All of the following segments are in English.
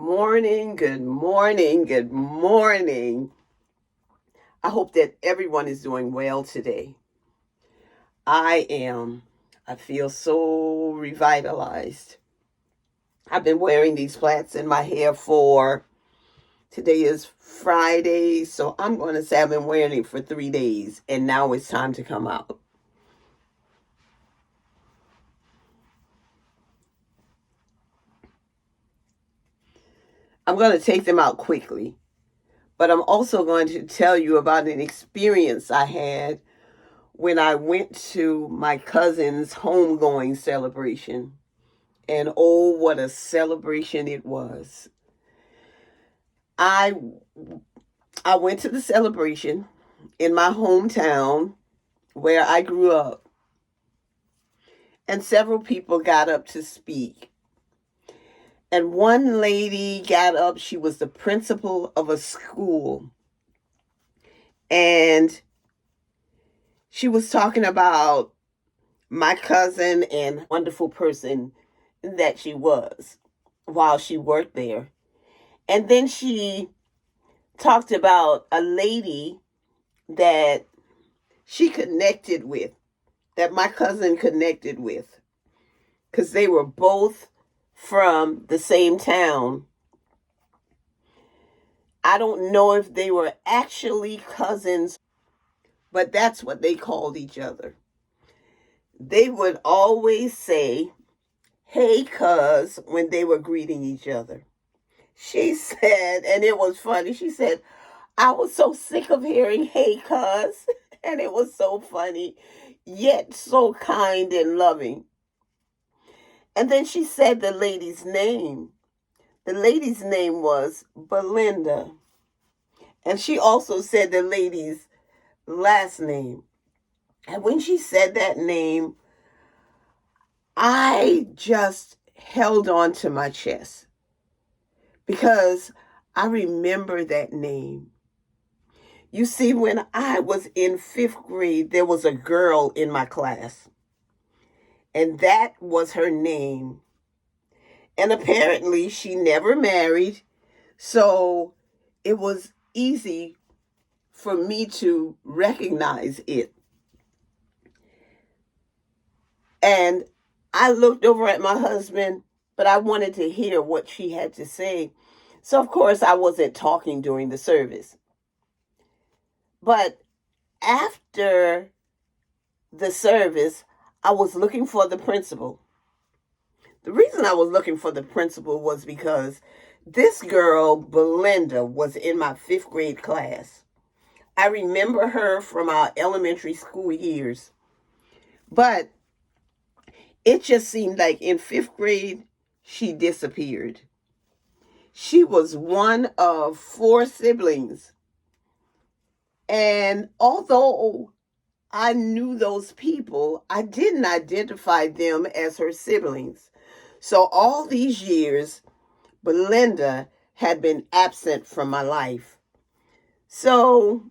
morning, good morning, good morning. I hope that everyone is doing well today. I am. I feel so revitalized. I've been wearing these plaits in my hair today is Friday, so I'm going to say I've been wearing it for 3 days, and now it's time to come out. I'm going to take them out quickly, but I'm also going to tell you about an experience I had when I went to my cousin's homegoing celebration. And oh, what a celebration it was. I went to the celebration in my hometown where I grew up, and several people got up to speak. And one lady got up, she was the principal of a school, and she was talking about my cousin and wonderful person that she was while she worked there. And then she talked about a lady that she connected with, that my cousin connected with, because they were both from the same town. I don't know if they were actually cousins, but that's what they called each other. They would always say, "Hey, cuz," when they were greeting each other. She said, and it was funny, she said, "I was so sick of hearing 'hey, cuz,'" and it was so funny, yet so kind and loving. And then she said the lady's name. The lady's name was Belinda. And she also said the lady's last name. And when she said that name, I just held on to my chest because I remember that name. You see, when I was in 5th grade, there was a girl in my class, and that was her name. And apparently she never married, so it was easy for me to recognize it. And I looked over at my husband, but I wanted to hear what she had to say. So, of course, I wasn't talking during the service. But after the service, I was looking for the principal. The reason I was looking for the principal was because this girl, Belinda, was in my 5th grade class. I remember her from our elementary school years. But it just seemed like in 5th grade, she disappeared. She was one of 4 siblings. And although I knew those people, I didn't identify them as her siblings. So all these years, Belinda had been absent from my life. So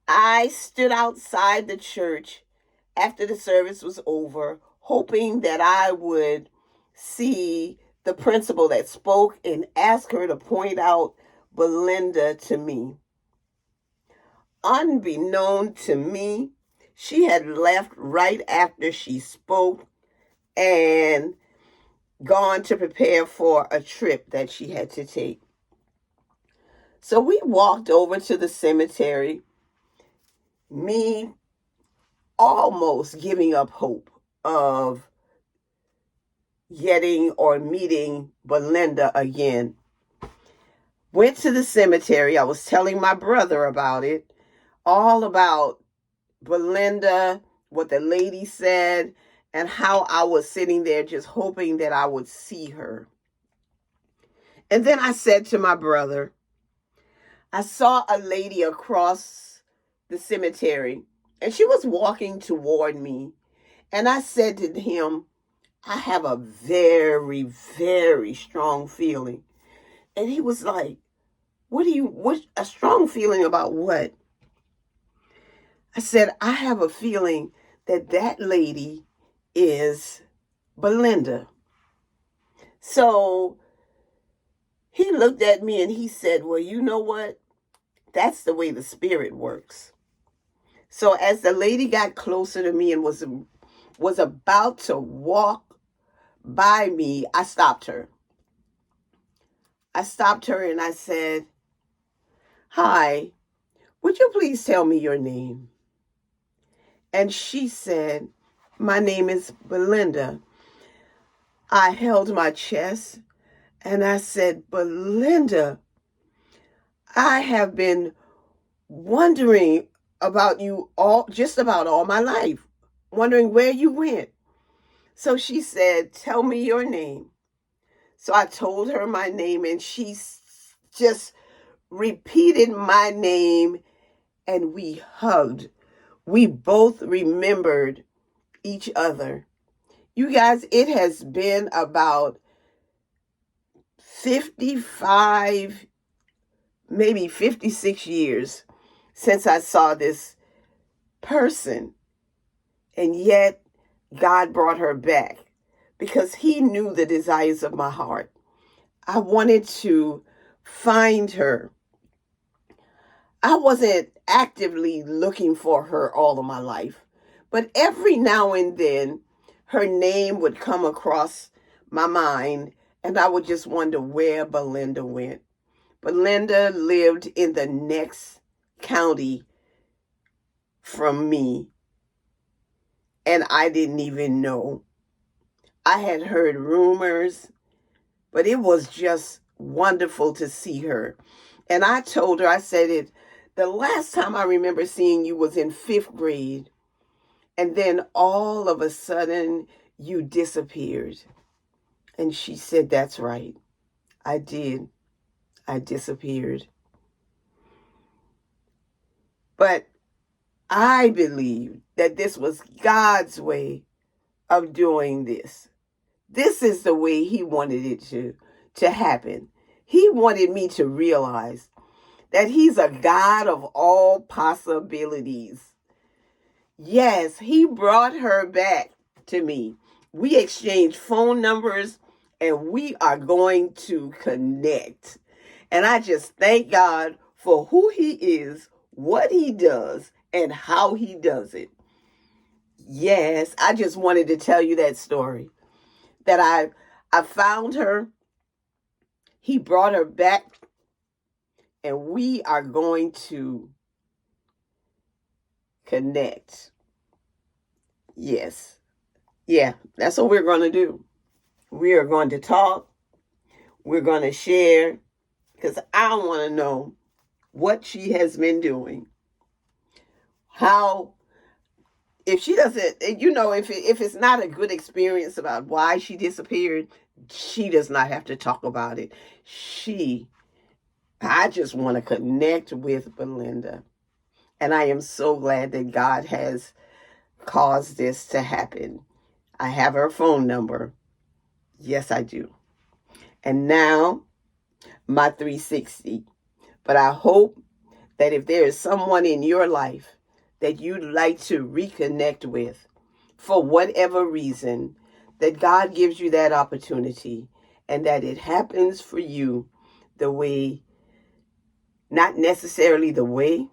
I stood outside the church after the service was over, hoping that I would see the principal that spoke and ask her to point out Belinda to me. Unbeknown to me, she had left right after she spoke and gone to prepare for a trip that she had to take. So we walked over to the cemetery, me almost giving up hope of getting or meeting Belinda again. Went to the cemetery. I was telling my brother about it, all about Belinda, what the lady said, and how I was sitting there just hoping that I would see her. And then I said to my brother, I saw a lady across the cemetery, and she was walking toward me. And I said to him, I have a very, very strong feeling. And he was like, what a strong feeling about what? I said, I have a feeling that lady is Belinda. So He looked at me and he said, well, you know what? That's the way the Spirit works. So as the lady got closer to me and was about to walk by me, I stopped her. I stopped her and I said, hi, would you please tell me your name? And she said, my name is Belinda. I held my chest and I said, Belinda, I have been wondering about you just about all my life, wondering where you went. So she said, tell me your name. So I told her my name and she just repeated my name and we hugged. We both remembered each other. You guys, it has been about 55, maybe 56 years since I saw this person. And yet God brought her back because he knew the desires of my heart. I wanted to find her. I wasn't actively looking for her all of my life, but every now and then her name would come across my mind and I would just wonder where Belinda went. Belinda lived in the next county from me and I didn't even know. I had heard rumors, but it was just wonderful to see her. And I told her, I said, the last time I remember seeing you was in 5th grade. And then all of a sudden you disappeared. And she said, that's right. I did. I disappeared. But I believe that this was God's way of doing this. This is the way he wanted it to happen. He wanted me to realize that he's a God of all possibilities. Yes, he brought her back to me. We exchanged phone numbers and we are going to connect. And I just thank God for who he is, what he does, and how he does it. Yes, I just wanted to tell you that story. That I found her. He brought her back. And we are going to connect. Yes. Yeah, that's what we're going to do. We are going to talk. We're going to share. Because I want to know what she has been doing. How, if she doesn't, if it's not a good experience about why she disappeared, she does not have to talk about it. I just want to connect with Belinda. And I am so glad that God has caused this to happen. I have her phone number. Yes, I do. And now, my 360. But I hope that if there is someone in your life that you'd like to reconnect with, for whatever reason, that God gives you that opportunity and that it happens for you the way, not necessarily the way,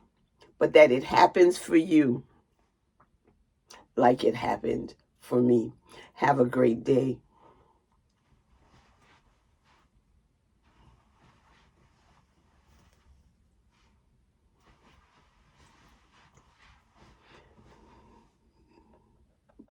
but that it happens for you like it happened for me. Have a great day.